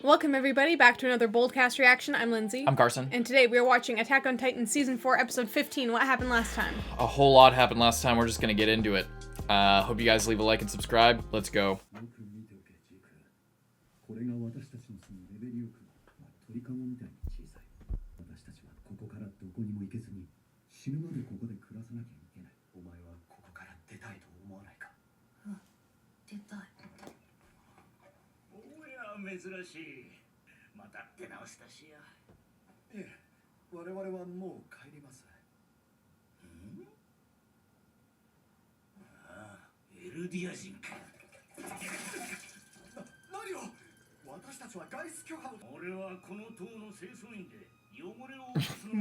Welcome everybody back to another Boldcast reaction. I'm Lindsay. I'm Carson. And today we are watching Attack on Titan Season 4, Episode 15. What happened last time? A whole lot happened last time. We're just gonna get into it. Hope you guys leave a like and subscribe. Let's go.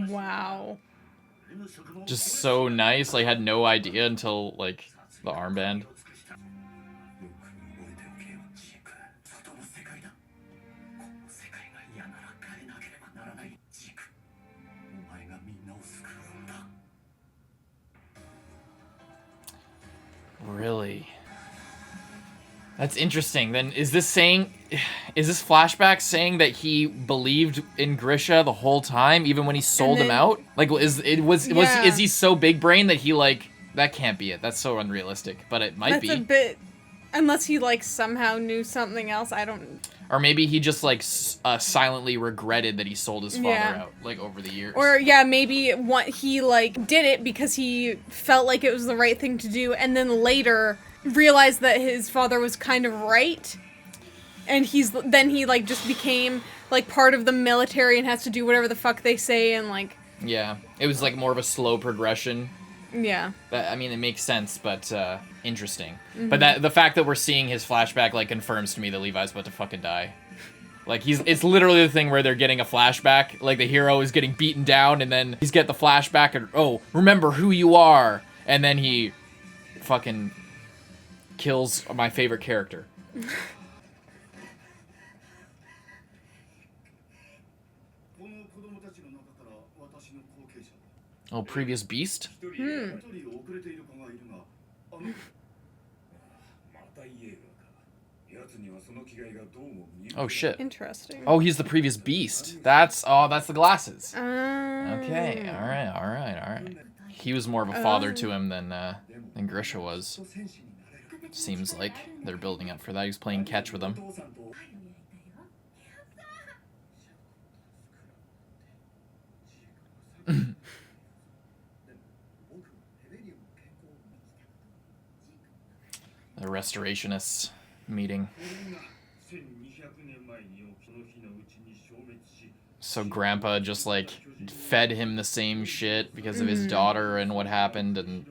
Wow. Just so nice. Like, had no idea until, like, the armband. Really? That's interesting. Then is this flashback saying that he believed in Grisha the whole time, even when he sold him out? Like, is he so big brain that he, like, that can't be it. That's so unrealistic, but it might be. That's a bit, unless he, like, somehow knew something else. I don't. Or maybe he just, like, silently regretted that he sold his father out, like, over the years. Or, yeah, maybe he, like, did it because he felt like it was the right thing to do, and then later realized that his father was kind of right. And then he, like, just became, like, part of the military and has to do whatever the fuck they say, and, like... Yeah. It was, like, more of a slow progression. Yeah. I mean, it makes sense, but interesting. Mm-hmm. But the fact that we're seeing his flashback, like, confirms to me that Levi's about to fucking die. Like, it's literally the thing where they're getting a flashback. Like, the hero is getting beaten down, and then he's get the flashback, and, oh, remember who you are! And then he fucking kills my favorite character. Oh, previous beast? Oh, shit. Interesting. Oh, he's the previous beast. That's the glasses. Okay, alright. He was more of a father to him than Grisha was. Seems like they're building up for that. He's playing catch with him. The restorationists meeting. So Grandpa just, like, fed him the same shit because of his daughter and what happened, and...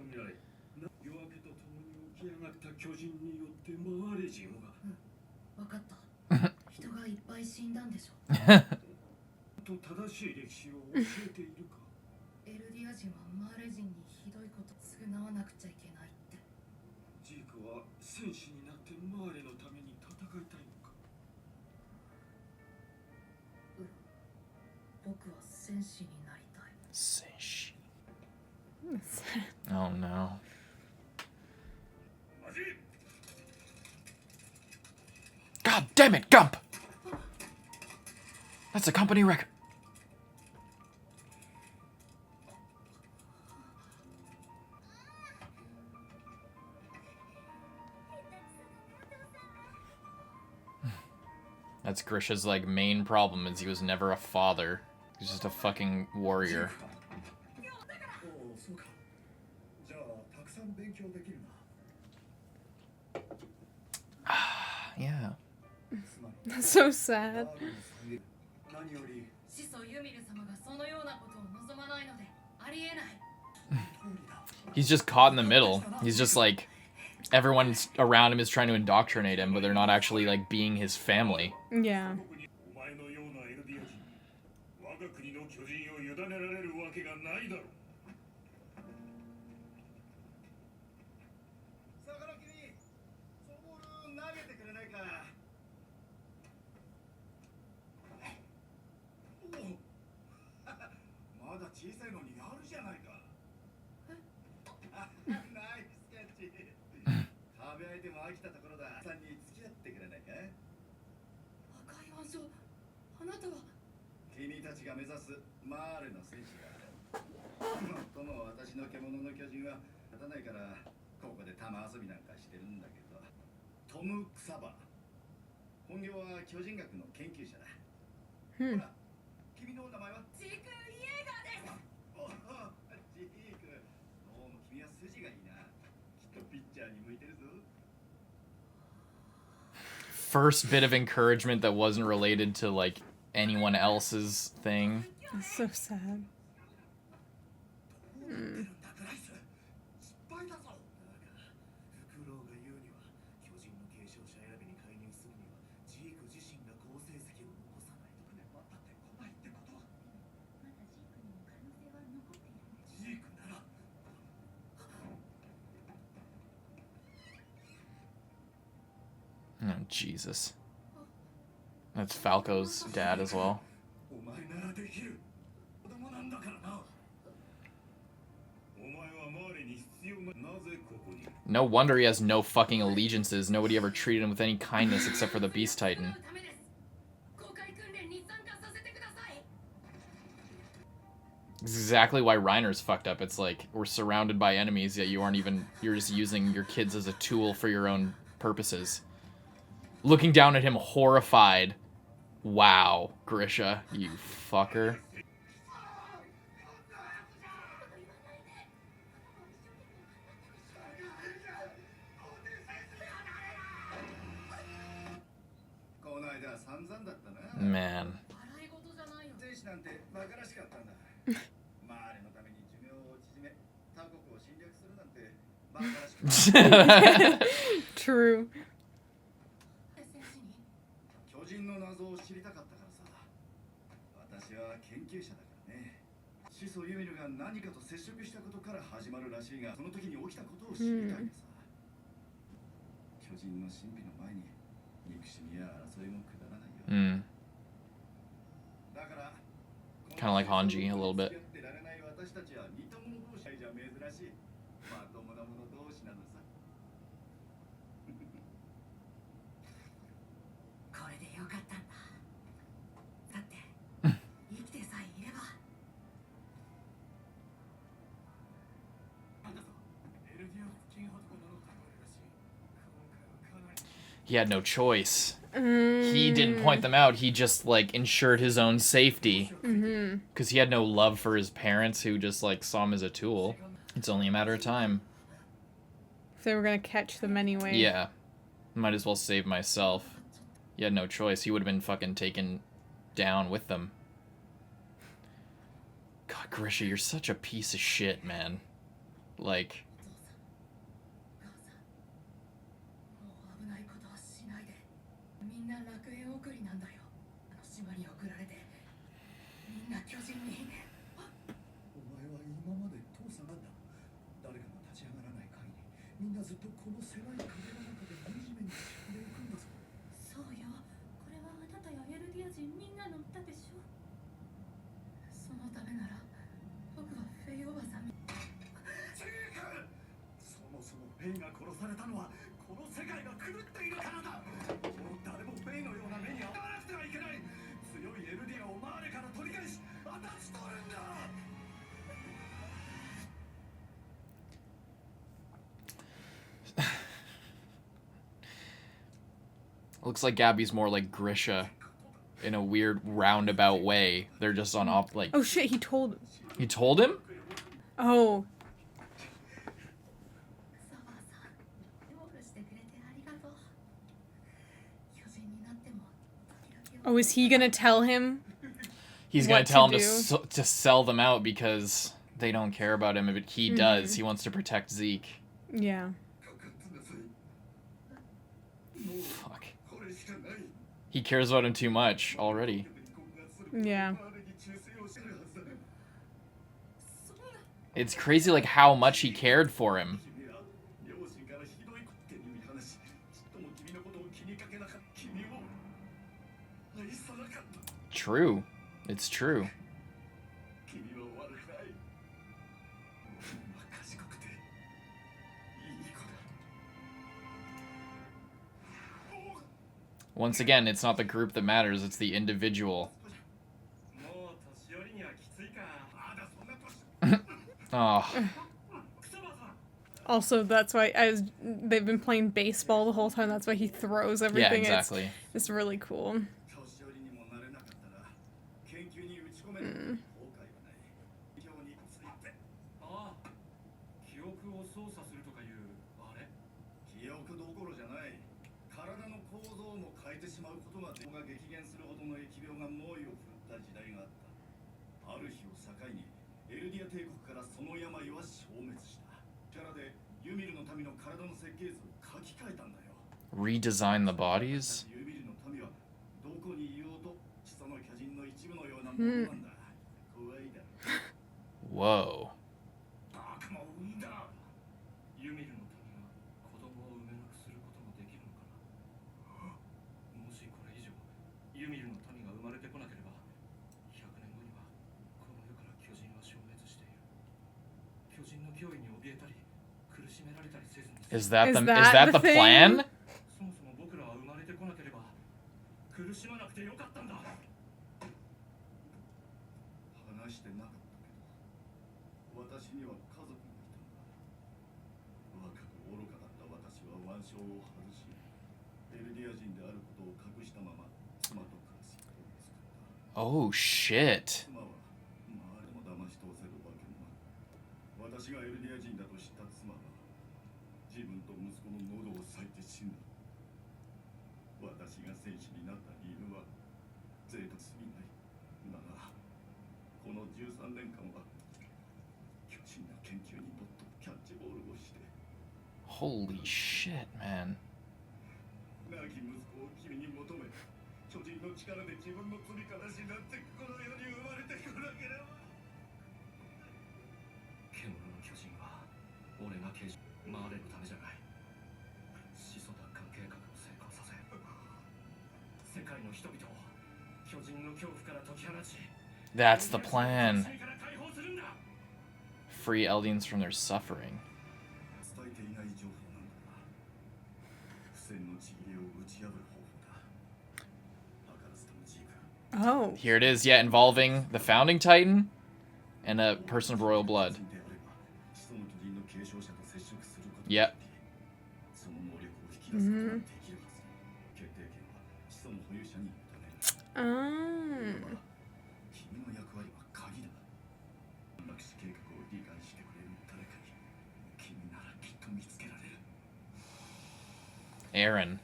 Senshi. Oh no. God damn it, Gump! That's a company record. That's Grisha's, like, main problem, is he was never a father. He's just a fucking warrior. Yeah. That's so sad. He's just caught in the middle. He's just like, everyone around him is trying to indoctrinate him, but they're not actually, like, being his family. Yeah. が目指すマーレの聖地がとも私の獣の巨人は立たないからここで玉遊びなんかしてるんだけど、トム・クサバ本業は巨人学の研究者だ。ほら、君の名前はジーク・イエーガーです。おお、ジーク、どうも君は筋がいいな。きっとピッチャーに向いてるぞ。First bit of encouragement that wasn't related to like anyone else's thing. It's so sad. Oh, Jesus. That's Falco's dad as well. No wonder he has no fucking allegiances. Nobody ever treated him with any kindness except for the Beast Titan. This is exactly why Reiner's fucked up. It's like, we're surrounded by enemies, yet you're just using your kids as a tool for your own purposes. Looking down at him horrified. Wow, Grisha, you fucker. Man. True. 巨人の謎を知りたかったからさ。私は研究者だからね。始祖ユミルが何かと接触したことから始まるらしいが、その時に起きたことを知りたいのさ。巨人の神秘の前に憎しみや争いもくだらないよ。だから Kind of like Hanji a little bit. 私たちは似た者同士じゃ珍しい。まともな者同士なのさ。これでよかったんだ。だって生きてさえいれば。He had no choice. He didn't point them out. He just, like, ensured his own safety. Because he had no love for his parents who just, like, saw him as a tool. It's only a matter of time. If they were gonna catch them anyway. Yeah. Might as well save myself. He had no choice. He would have been fucking taken down with them. God, Grisha, you're such a piece of shit, man. Like... Looks like Gabby's more like Grisha in a weird roundabout way. They're just on off like... Oh shit, he told... He told him? Oh. Oh, is he gonna tell him? He's gonna tell him to sell them out because they don't care about him. But he does. He wants to protect Zeke. Yeah. Fuck. He cares about him too much already. Yeah. It's crazy, like, how much he cared for him. True. It's true. Once again, it's not the group that matters, it's the individual. Oh. Also, that's why they've been playing baseball the whole time. That's why he throws Yeah, everything. exactly. It's really cool. 年寄りにもなれなかったら研究に打ち込める後悔はない。今日について。ああ、記憶を操作するとかいうあれ？記憶どころじゃない。体の構造も変えてしまうことが激減するほどの疫病が猛威を振るった時代があった。ある日を境にエルディア帝国からその病は消滅した。力でユミルの民の体の設計図を書き換えたんだよ。 Redesign the bodies? ユミルの民はどこにいようと始祖の巨人の一部のようなものなんだ。怖いだろ。 Whoa. 悪魔を生んだ。ユミルの民が子供を産めなくすることもできるのかな。もしこれ以上ユミルの民が生まれてこなければ100年後にはこの世から巨人は消滅している。巨人の脅威に怯えたり苦しめられたりせずに Is that Is the that the thing? plan? そもそも僕らは生まれてこなければ苦しまなくてよかったんだ。話してなかったけど、私には家族がいたんだ。若く愚かだった私は腕章を外し、エルディア人であることを隠したまま妻と暮らすことを作った。 Oh shit. 妻は周りも騙し通せるわけもなく、私がエルディア人だと知った妻は自分と息子の喉を裂いて死んだ。私が戦士になった理由は贅沢すぎない。だがこの13年間は巨人の研究にもっとキャッチボールをして、 Holy shit, man. 亡き息子を君に求め、巨人の力で自分の罪から死なってこの世に生まれてこなければ。獣の巨人は俺が刑事マーレのためじゃない。始祖奪還計画を成功させ世界の人々を巨人の恐怖から解き放ち That's the plan. 世界から解放するんだ。 Free Eldians from their suffering. 伝えていない情報なんだが、付箋のちぎりを打ち破る方法だ。図らずともジーク。 Oh. Here it is, yeah, involving the founding titan and a person of royal blood. Yep. Aaron.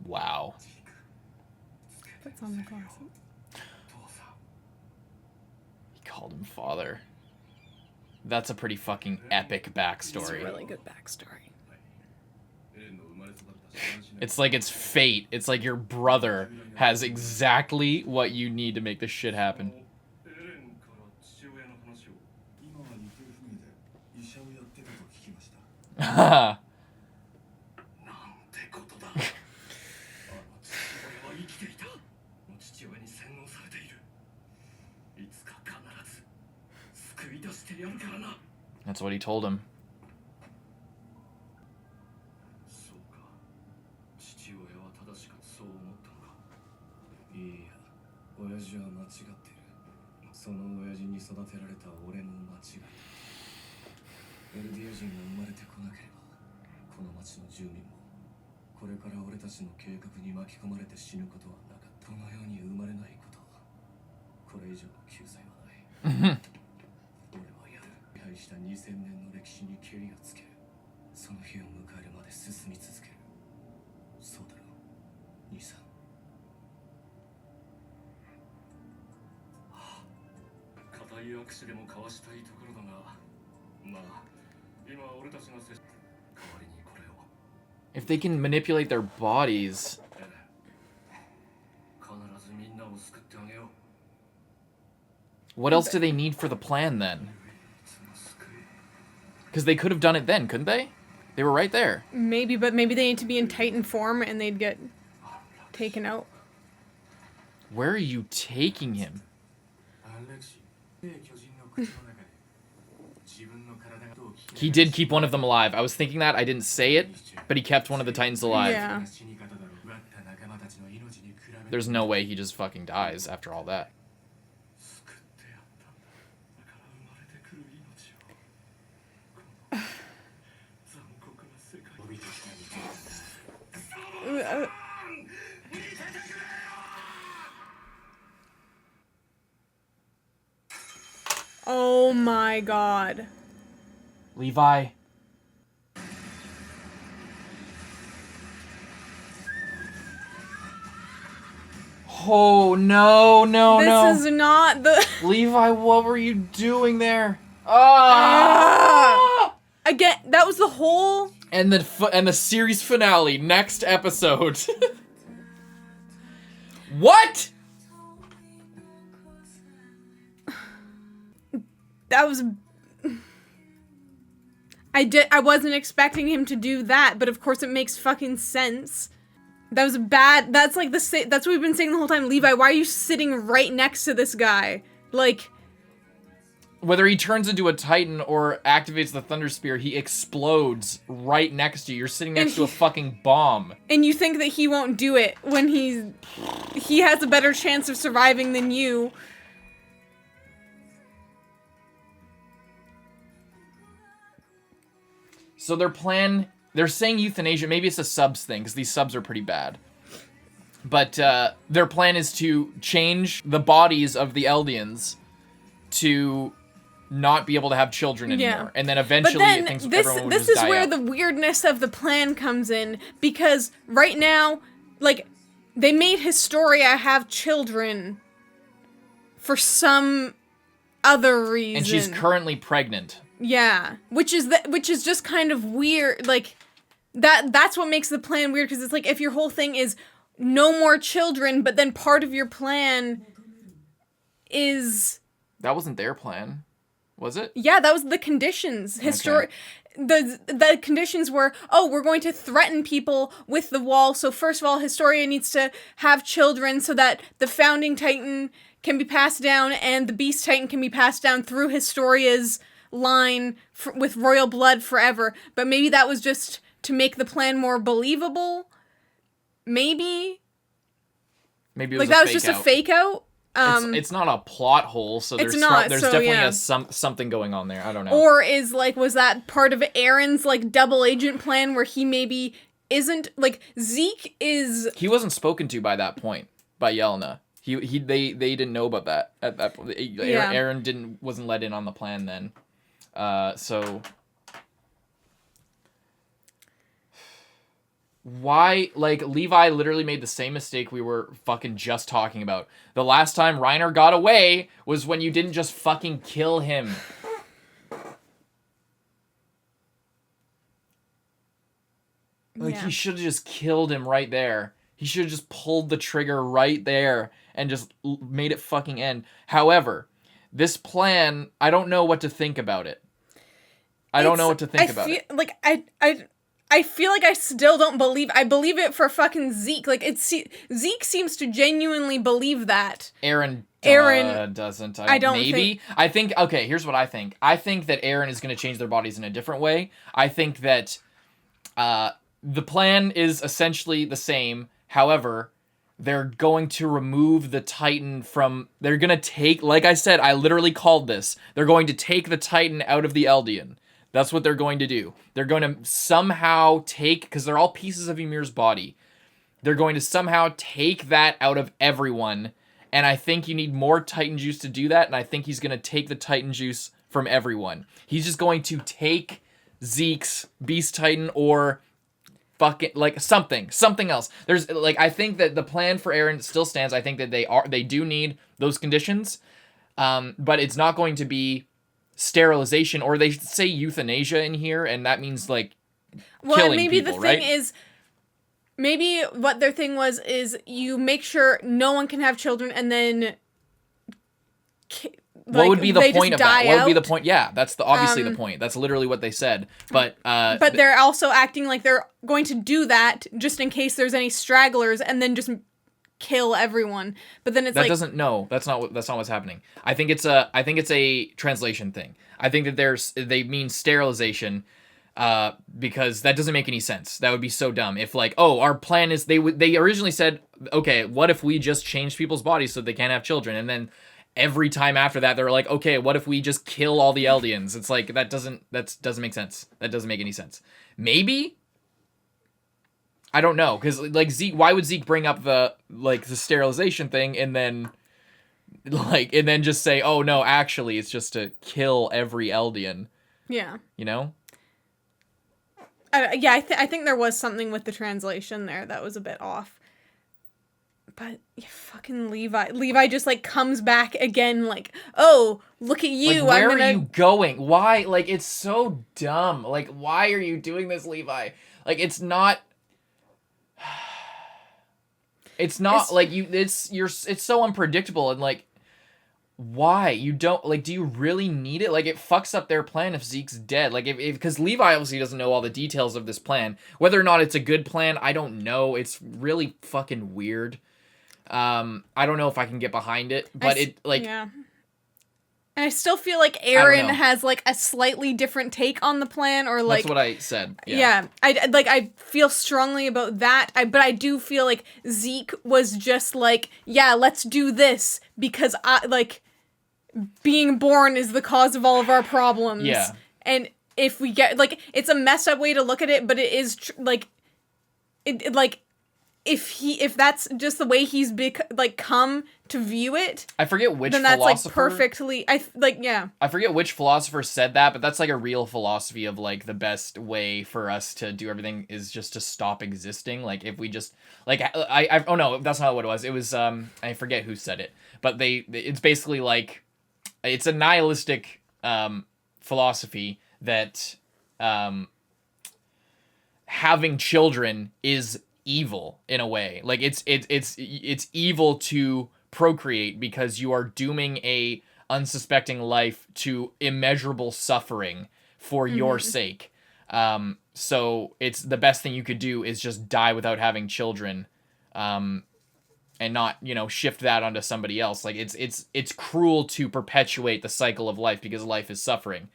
Wow. That's on the glasses. He called him father. That's a pretty fucking epic It's a backstory. really good backstory. It's like it's fate. It's like your brother has exactly what you need to make this shit happen. エレンから父親の話を。今は行方不明で医者をやってたと聞きました。なんてことだ。あの父親は生きていた。父親に洗脳されている。いつか必ず救い出してやるからな。 That's what he told him. そうか。父親は正しくそう思ったのか。いいや、親父は間違ってる。その親父に育てられた俺も間違い。エルディア人が生まれてこなければ、この町の住民もこれから俺たちの計画に巻き込まれて死ぬことはなかった。この世に生まれないこと、これ以上の救済はない。俺はやる。支配した2000年の歴史にけりをつける。その日を迎えるまで進み続ける。そうだろう、兄さん。固い握手でも交わしたいところだが、まあ今俺たちの代わりにこれを。 If they can manipulate their bodies, 必ずみんなを救ってあげよう。 what else do they need for the plan then? Because they could have done it then, couldn't they? They were right there. Maybe, but maybe they need to be in Titan form and they'd get taken out. Where are you taking him? He did keep one of them alive. I was thinking that. I didn't say it, but he kept one of the Titans alive. Yeah. There's no way he just fucking dies after all that. 救ってやったんだ。だから生まれてくる命をこの残酷な世界に。 Oh my god. Levi. Oh, no, no, no. This is not the... Levi, what were you doing there? Ah! Again, that was the whole... And the series finale, next episode. What? That was... I wasn't expecting him to do that, but of course it makes fucking sense. That was bad. That's like that's what we've been saying the whole time. Levi, why are you sitting right next to this guy? Like... Whether he turns into a Titan or activates the Thunder Spear, he explodes right next to you. You're sitting next to a fucking bomb. And you think that he won't do it when he has a better chance of surviving than you. So they're saying euthanasia. Maybe it's a subs thing, because these subs are pretty bad. But their plan is to change the bodies of the Eldians to not be able to have children anymore. Yeah. And then eventually But things then everyone would this just is die where out. the weirdness of the plan comes in, because right now, like, they made Historia have children for some other reason. And she's currently pregnant. Yeah, which is just kind of weird. Like, that's what makes the plan weird, because it's like, if your whole thing is no more children, but then part of your plan is... That wasn't their plan, was it? Yeah, that was the conditions. The conditions were, oh, we're going to threaten people with the wall. So first of all, Historia needs to have children so that the founding Titan can be passed down and the Beast Titan can be passed down through Historia's line with royal blood forever. But maybe that was just to make the plan more believable. Maybe. Maybe it was like that a was fake just out. a fake out. It's not a plot hole, so there's It's not, there's so, definitely yeah. something going on there. I don't know. Or was that part of Aaron's, like, double agent plan where he maybe isn't, like, Zeke is... He wasn't spoken to by that point, by Yelena. They didn't know about that at that point. Yeah. Aaron wasn't let in on the plan then. So... Why, like, Levi literally made the same mistake we were fucking just talking about. The last time Reiner got away was when you didn't just fucking kill him. Like, Yeah. he should have just killed him right there. He should have just pulled the trigger right there and just made it fucking end. However, this plan, I don't know what to think about it. I don't know what to think about it. Like, I feel like I still don't believe... I believe it for fucking Zeke. Like, Zeke seems to genuinely believe that. Aaron doesn't. I don't maybe. I think, okay, here's what I think. I think that Aaron is going to change their bodies in a different way. I think that the plan is essentially the same. However, they're going to remove the Titan from... They're going to take... Like I said, I literally called this. They're going to take the Titan out of the Eldian. That's what they're going to do. They're going to somehow take... Because they're all pieces of Ymir's body. They're going to somehow take that out of everyone. And I think you need more Titan juice to do that. And I think he's going to take the Titan juice from everyone. He's just going to take Zeke's Beast Titan or... fucking, like, something else. There's, like, I think that the plan for Aaron still stands. I think that they do need those conditions, but it's not going to be sterilization, or they say euthanasia in here, and that means, like, killing maybe people, the right? thing is, maybe what their thing is you make sure no one can have children, and then What would be the point of that? What would be the out. point? Yeah, that's obviously the point. That's literally what they said. But they're also acting like they're going to do that just in case there's any stragglers, and then just kill everyone. But then it's that's not what's happening. I think it's a translation thing. I think that they mean sterilization, because that doesn't make any sense. That would be so dumb if, like, oh, our plan is they originally said okay, what if we just change people's bodies so they can't have children? And then every time after that, they're like, okay, what if we just kill all the Eldians? It's like, that doesn't make sense. That doesn't make any sense. Maybe? I don't know, because like Zeke, why would Zeke bring up the sterilization thing and then just say, oh no, actually it's just to kill every Eldian? Yeah. You know? I think there was something with the translation there that was a bit off. But yeah, fucking Levi just like comes back again, like, oh, look at you. Like, where are you going? Why? Like, it's so dumb. Like, why are you doing this, Levi? Like, it's not it's so unpredictable, and like, why? You don't, like, do you really need it? Like, it fucks up their plan if Zeke's dead. Like, if because Levi obviously doesn't know all the details of this plan. Whether or not it's a good plan, I don't know. It's really fucking weird. I don't know if I can get behind it, but yeah. And I still feel like Aaron has like a slightly different take on the plan, or like, that's what I said. Yeah. I feel strongly about that. But I do feel like Zeke was just like, yeah, let's do this because being born is the cause of all of our problems. Yeah. And if we get, like, it's a messed up way to look at it, but it is if that's just the way he's come to view it, I forget which then that's philosopher. Like perfectly. I forget which philosopher said that, but that's like a real philosophy of like the best way for us to do everything is just to stop existing. Like if we just like oh no, that's not what it was. It was I forget who said it, but it's basically like it's a nihilistic philosophy that having children is evil in a way. Like it's evil to procreate because you are dooming a unsuspecting life to immeasurable suffering for your sake. So it's the best thing you could do is just die without having children, and not, shift that onto somebody else. Like it's cruel to perpetuate the cycle of life because life is suffering.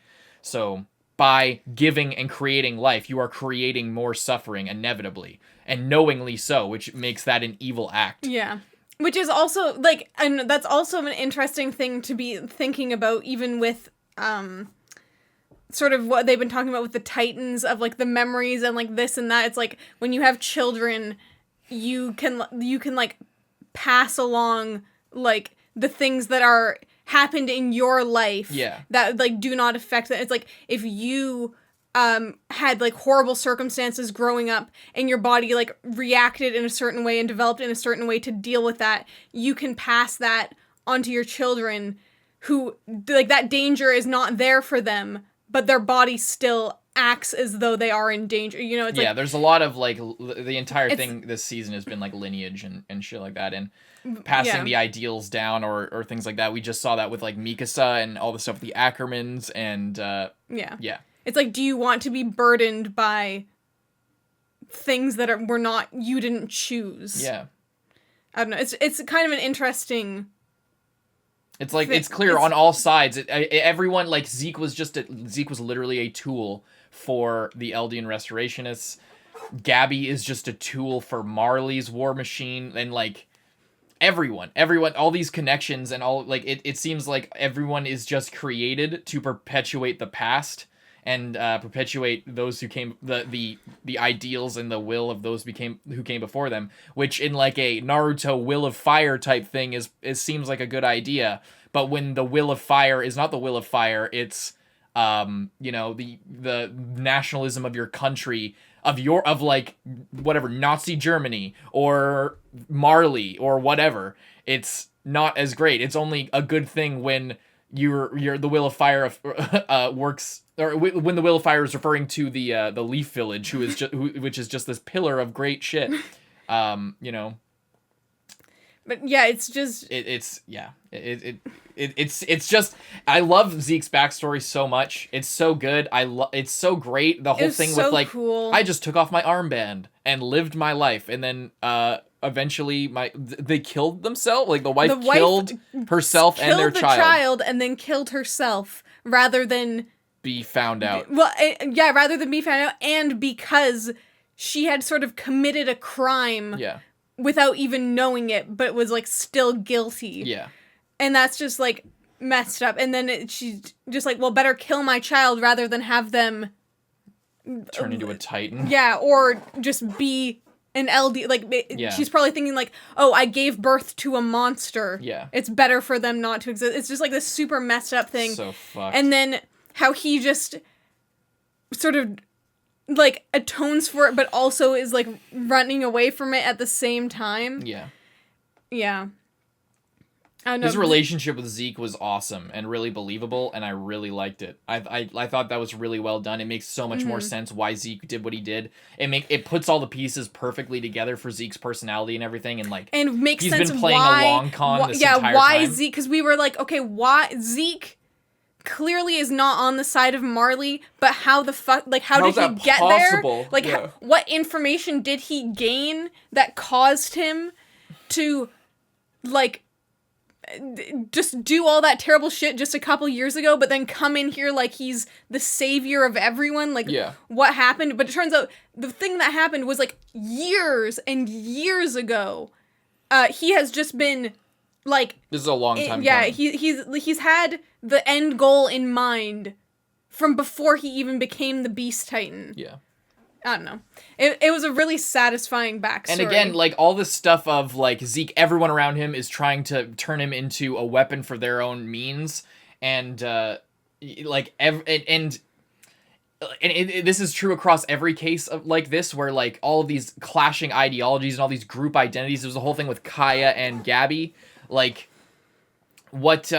So by giving and creating life, you are creating more suffering inevitably, and knowingly so, which makes that an evil act. Yeah. Which is also, like, and that's also an interesting thing to be thinking about, even with, sort of what they've been talking about with the Titans, of, like, the memories and, like, this and that. It's like, when you have children, you can, like, pass along, like, the things that are happened in your life that, like, do not affect that. It's like, if you had like horrible circumstances growing up and your body like reacted in a certain way and developed in a certain way to deal with that, you can pass that onto your children who, like, that danger is not there for them, but their body still acts as though they are in danger. It's like, there's a lot of like the entire thing this season has been like lineage and shit like that, and passing the ideals down or things like that. We just saw that with like Mikasa and all the stuff with the Ackermans and It's like, do you want to be burdened by things that you didn't choose? Yeah. I don't know. It's kind of an interesting. It's like, it's clear on all sides. Everyone, like, Zeke was literally a tool for the Eldian restorationists. Gabby is just a tool for Marley's war machine, and like everyone, all these connections and all, like, it seems like everyone is just created to perpetuate the past and perpetuate those who came, the ideals and the will of those who came before them, which in like a Naruto will of fire type thing seems like a good idea. But when the will of fire is not the will of fire, it's the nationalism of your country, of like whatever, Nazi Germany or Marley or whatever, it's not as great. It's only a good thing when the will of fire works, or when the will of fire is referring to the Leaf Village, which is just this pillar of great shit. But yeah, it's just it's just, I love Zeke's backstory so much. It's so good. It's so great. The whole thing with like, cool. I just took off my armband and lived my life, and then eventually they killed themselves. Like the wife killed herself and their child, and then killed herself rather than be found out. Rather than be found out, and because she had sort of committed a crime. Yeah. without even knowing it, but was like still guilty. Yeah. And that's just like messed up. And then she's just like, well, better kill my child rather than have them Turn into a titan. Yeah, or just be an LD. Like, Yeah. she's probably thinking like, oh, I gave birth to a monster. Yeah. It's better for them not to exist. It's just like this super messed up thing. So fucked. And then how he just sort of like atones for it, but also is like running away from it at the same time. Yeah. Yeah. I don't know. His relationship with Zeke was awesome and really believable, and I really liked it. I thought that was really well done. It makes so much more sense why Zeke did what he did. It puts all the pieces perfectly together for Zeke's personality and everything, and like and makes he's sense been playing why, a long con this entire why time. Zeke? Because we were like, okay, why Zeke clearly is not on the side of Marley, but how the fuck, like, how How's did he that get possible? there? Like, Yeah. what information did he gain that caused him to, like, just do all that terrible shit just a couple years ago, but then come in here like he's the savior of everyone? Like, Yeah. what happened? But it turns out the thing that happened was like years and years ago. He has just been like, This is a long time. yeah, coming. he's had the end goal in mind from before he even became the Beast Titan. Yeah. I don't know. It was a really satisfying backstory. And again, like, all this stuff of, like, Zeke, everyone around him is trying to turn him into a weapon for their own means. And, like, this is true across every case of like this, where, like, all of these clashing ideologies and all these group identities. There's the whole thing with Kaya and Gabby. Like, what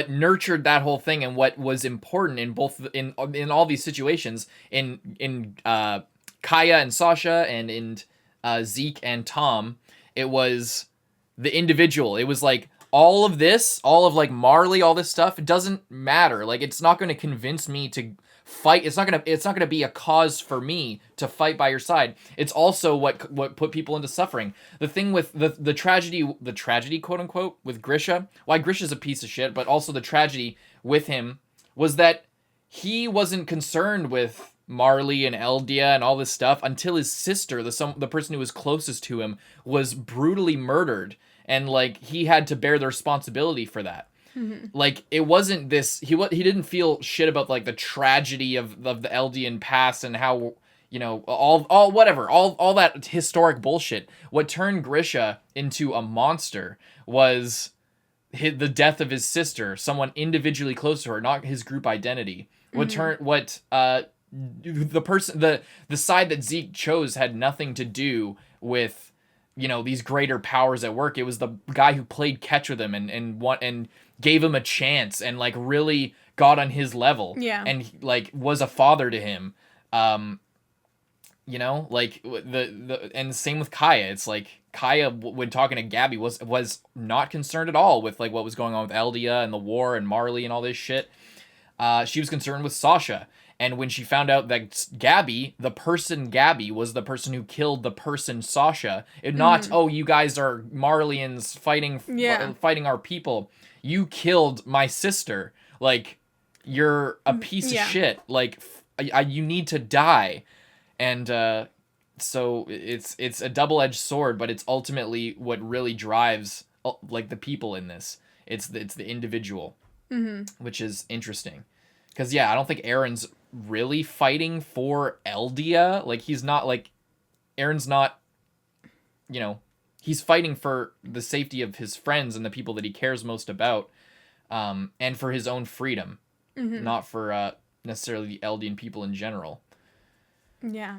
nurtured that whole thing and what was important in both in all these situations in Kaya and Sasha and in Zeke and Tom, it was the individual. It was like all of this, all of like Marley, all this stuff, it doesn't matter. Like, it's not going to convince me to fight. It's not gonna be a cause for me to fight by your side. It's also what put people into suffering. The thing with the tragedy, quote unquote, with Grisha, why Grisha's a piece of shit, but also the tragedy with him was that he wasn't concerned with Marley and Eldia and all this stuff until his sister, the person who was closest to him, was brutally murdered, and like he had to bear the responsibility for that. Like, it wasn't this, he didn't feel shit about like the tragedy of the Eldian past and how, you know, all that historic bullshit. What turned Grisha into a monster was the death of his sister, someone individually close to her, not his group identity. The side that Zeke chose had nothing to do with, you know, these greater powers at work. It was the guy who played catch with him and gave him a chance and like really got on his level. Yeah. And like was a father to him. You know, like and same with Kaya. It's like Kaya, when talking to Gabby, was not concerned at all with like what was going on with Eldia and the war and Marley and all this shit. She was concerned with Sasha. And when she found out that Gabby, the person Gabby, was the person who killed the person Sasha, and not, oh, you guys are Marleyans fighting our people. You killed my sister. Like, you're a piece of shit. Like, you need to die. And so it's a double-edged sword, but it's ultimately what really drives like the people in this. It's the individual, which is interesting. Because I don't think Aaron's really fighting for Eldia. Like, he's not like Aaron's not. You know, he's fighting for the safety of his friends and the people that he cares most about, and for his own freedom, not for necessarily the Eldian people in general. Yeah.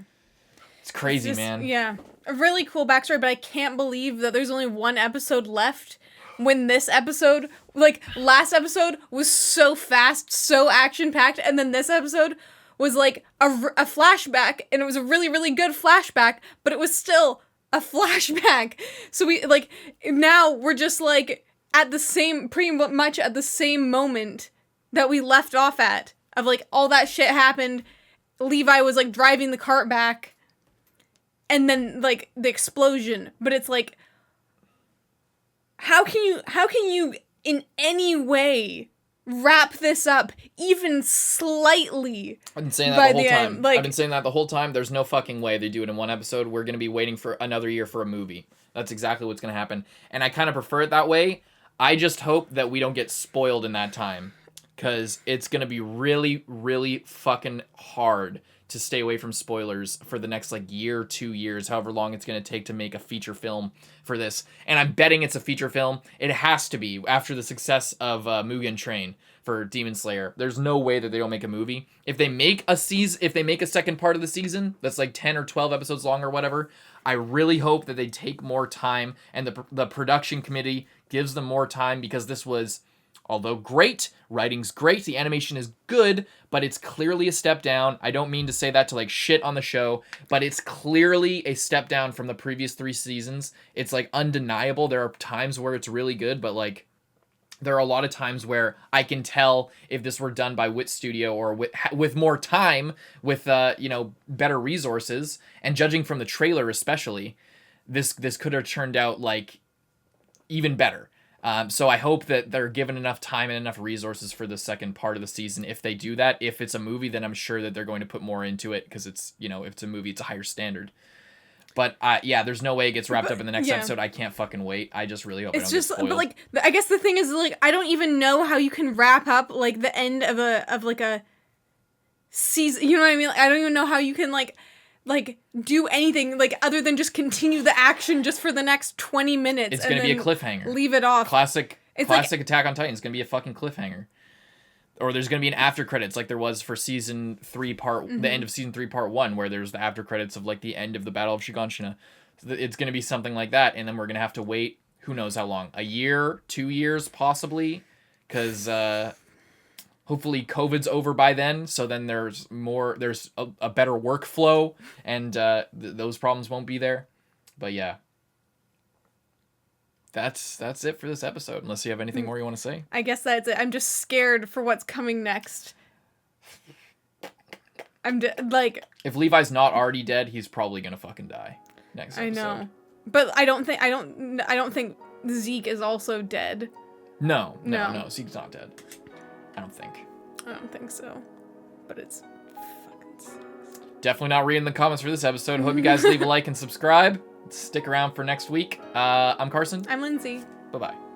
It's crazy, man. Yeah. A really cool backstory, but I can't believe that there's only one episode left when this episode, like, last episode was so fast, so action-packed, and then this episode was, like, a flashback, and it was a really, really good flashback, but it was still a flashback. So we, like, now we're just, like, pretty much at the same moment that we left off at, of, like, all that shit happened. Levi was, like, driving the cart back, and then, like, the explosion. But it's, like, how can you in any way wrap this up even slightly I've been saying that by the whole the time. end. Like, I've been saying that the whole time. There's no fucking way they do it in one episode. We're going to be waiting for another year for a movie. That's exactly what's going to happen. And I kind of prefer it that way. I just hope that we don't get spoiled in that time. Because it's going to be really, really fucking hard to stay away from spoilers for the next, like, year, 2 years, however long it's going to take to make a feature film for this. And I'm betting it's a feature film. It has to be, after the success of Mugen Train for Demon Slayer. There's no way that they don't make a movie. If they make a second part of the season that's like 10 or 12 episodes long or whatever, I really hope that they take more time and the production committee gives them more time, because this was, although great, writing's great, the animation is good, but it's clearly a step down. I don't mean to say that to like shit on the show, but it's clearly a step down from the previous 3 seasons. It's like undeniable. There are times where it's really good, but like there are a lot of times where I can tell if this were done by Wit Studio or with more time, with better resources, and judging from the trailer especially, this could have turned out like even better. So I hope that they're given enough time and enough resources for the second part of the season. If they do that, if it's a movie, then I'm sure that they're going to put more into it, because it's, if it's a movie, it's a higher standard. But there's no way it gets wrapped up in the next episode. I can't fucking wait. I just really hope I don't get spoiled. But like, I guess the thing is, like, I don't even know how you can wrap up like the end of a season. You know what I mean? Like, I don't even know how you can like do anything like other than just continue the action just for the next 20 minutes. It's gonna be a cliffhanger. Leave it off. Classic Attack on Titan is gonna be a fucking cliffhanger. Or there's gonna be an after credits like there was for season 3 the end of season 3 part 1, where there's the after credits of like the end of the Battle of Shiganshina. So it's gonna be something like that, and then we're gonna have to wait who knows how long, a year, 2 years possibly, because hopefully COVID's over by then, so then there's a better workflow, and those problems won't be there. But yeah. That's it for this episode, unless you have anything more you want to say. I guess that's it. I'm just scared for what's coming next. If Levi's not already dead, he's probably gonna fucking die next episode. I know. But I don't think Zeke is also dead. No, Zeke's not dead. I don't think so. But it's fucking sucks. Definitely not reading the comments for this episode. Hope you guys leave a like and subscribe. Stick around for next week. I'm Carson. I'm Lindsay. Bye-bye.